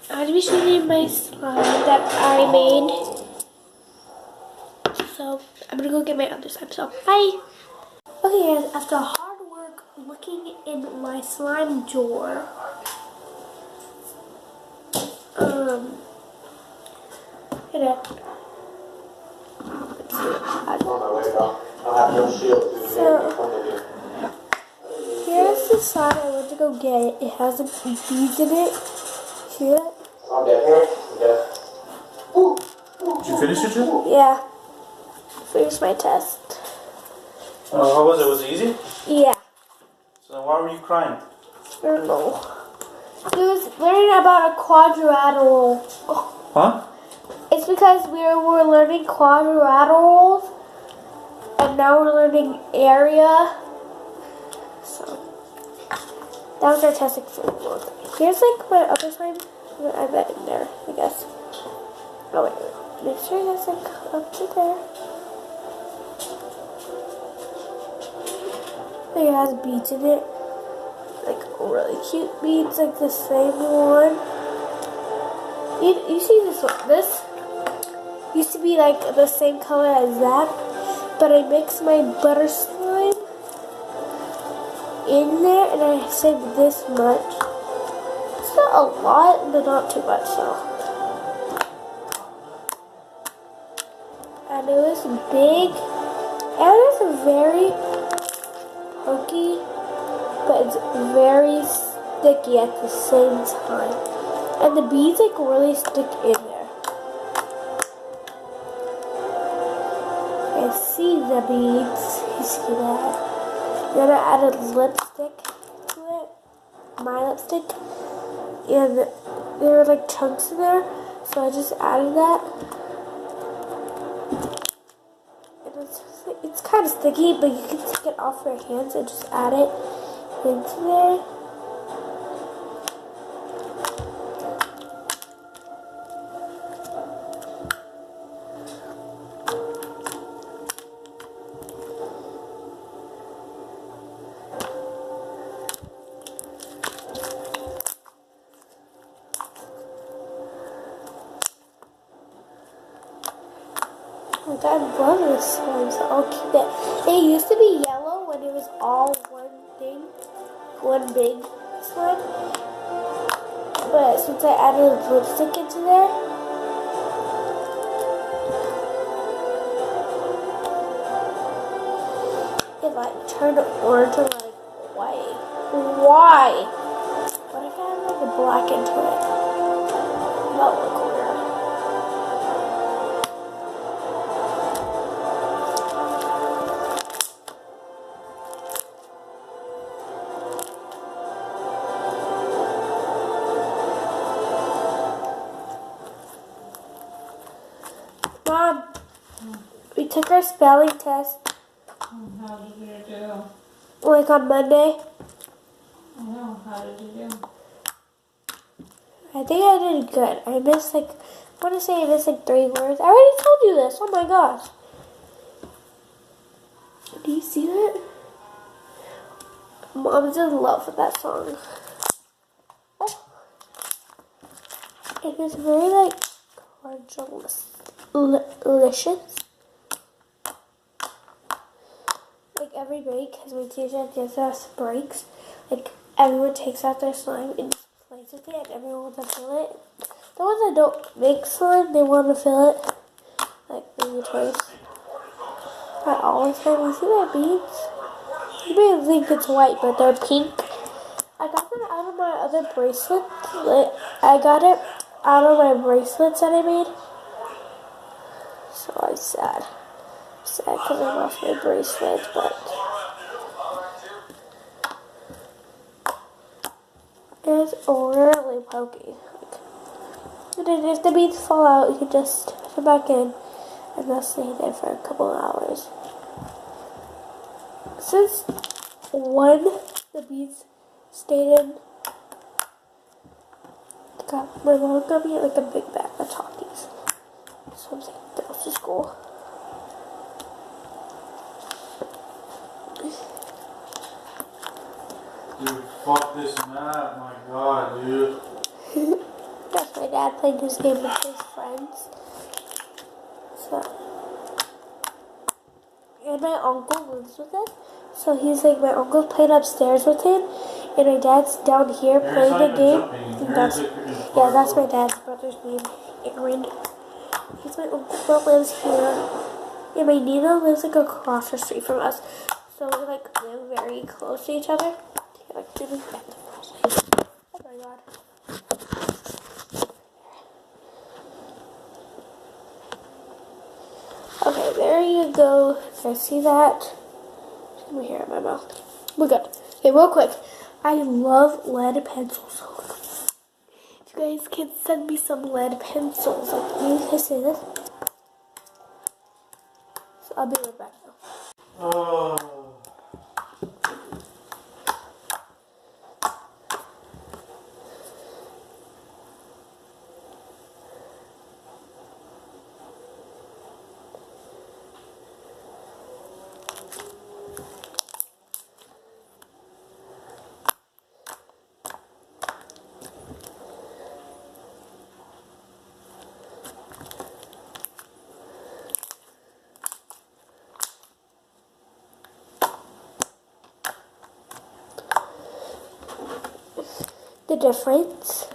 I'm be showing you my slime that I made. So I'm gonna go get my other slime. So bye. Okay guys, after hard work looking in my slime drawer, here's the slime I went to go get. It has some beads in it. See that? Did you finish it, Jim? Yeah. Finished my test. How was it? Was it easy? Yeah. So then why were you crying? I don't know. It was learning about a quadrilateral. Huh? It's because we were learning quadrilaterals, and now we're learning area. So that was our testing for. Here's like my other slime. I bet in there, I guess. Oh wait, make sure it has like up to there. It has beads in it, like really cute beads, like the same one. You see this one? This used to be like the same color as that, but I mixed my butter slime in there, and I saved this much. It's not a lot, but not too much, so. And it was big, and it's very pokey, but it's very sticky at the same time. And the beads like really stick in there. I see the beads. You see that? Then I added lipstick to it. My lipstick. And there were like chunks in there. So I just added that. And it's kind of sticky, but you can take it off your hands and just add it into there. Like, I love this slime, so I'll keep it. It used to be yellow when it was all one thing, one big slime. But since I added lipstick into there, it like turned orange and like white. Why? What if I add like a black into it? That would look weird. Mom, we took our spelling test. How did you do? Like on Monday. I know, how did you do? I think I did good. I missed like, I want to say I missed like 3 words. I already told you this. Oh my gosh. Do you see that? Mom's in love with that song. Oh. It is very like delicious. Like every break, because my teacher gives us breaks, like everyone takes out their slime and plays with it, and everyone wants to fill it. The ones that don't make slime, they want to fill it, like maybe twice. But all the time, you see my beads? You may think it's white, but they're pink. I got them out of my other bracelet. I got it out of my bracelets that I made. So I'm sad. Sad because I lost my bracelet, but it's really pokey. And then if the beads fall out, you can just put them back in and they'll stay there for a couple of hours. Since the beads stayed in, my mom got me like a big bag of Takis. So I'm taking those to school. Dude, fuck this map, my god, dude. That's dad playing this game with his friends. So, and my uncle lives with him. So he's like, my uncle's playing upstairs with him, and my dad's down here playing the game. And that's my dad's brother's name, Aaron. He's my uncle that lives here. And my Nina lives like across the street from us. So we like live very close to each other. Like, oh my god. Okay, there you go. I see that. Let me hear it in my mouth. We're good. Okay, real quick. I love lead pencils. If you guys can send me some lead pencils, like, you guys say this. So I'll be right back now. Oh. The difference